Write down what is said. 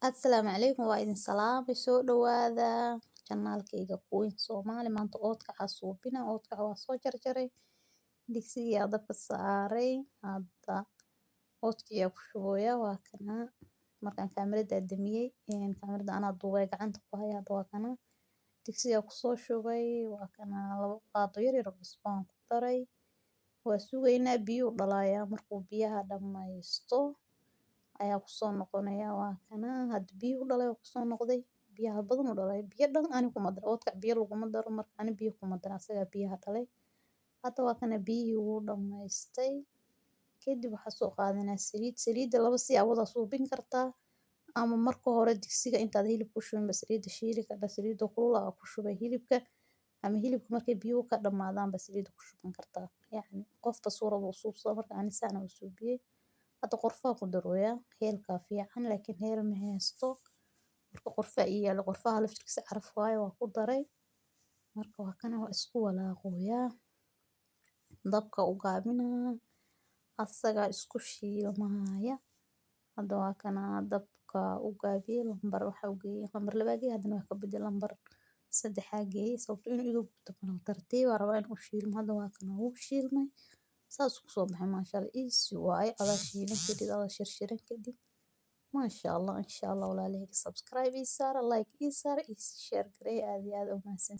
Assalaamu calaykum waa idin salaamay soo dhawaada janaalkayga Queen Soomaali maanta oodkaca suubina oodkaca waa soo jarjaray digsiga dabka saaray hadda oodkiya ku shubaya waa kana markaan kaamirada damiyay kaamirada anaa duubay gacanta ku haya hadda waa kana digsiga ku soo shubay waa kana labo qaado yar yar oo cusbo aan ku daray waa sugaynaa biyo dhalaaya markuu biyaha dhammaysto ayaa ku soo noqonaya waa kana had biyo dhalay oo ku soo noqday biyaha badan u dhalay biyo dhan ani kuma daro oodkac biyo laguma daro marka ani biyo kuma daro asaga biyaha dhalay hadda waa kana biyihii wuu dhammaystay kadib waxaa soo qaadanaa saliidda laba siyaabood aa suubin kartaa ama marka hore digsiga intaad hilib ku shubin ba saliidda shiili kartaa saliidda kulul aa ku shubay hilibka ama hilibka markay biyuhu ka dhamaadaan ba saliidda ku shuban kartaa yacni qofka suu rabo u suubsado marka ani saan aan u suubiyay hadda qorfaa ku darooyaa heelkaa fiican laakiin heel ma haysto marka qorfaa ii yaala qorfaha laftirkiisa caraf waaye waa ku daray marka waa kana waa isku walaaqooyaa dabka u gaabinaa asagaa isku shiilmaya hadda waa kana dabka u gaabiyay lambar waxa u geeyay lambar 2 geeyay haddana waa ka bedel lambar 3 geeyay sababtoo inuu iga gubto mana tartiib aan rabaa inuu shiilmo hadda waa kana wuu shiilmay saas ku soo baxay maasha Allah easy waaye adaa shiilan kadib adaa shirshiran kadib maasha Allah insha Allah walaalahey subscribe ii saara like ii saara ii share gareey aad iyo aad u mahadsan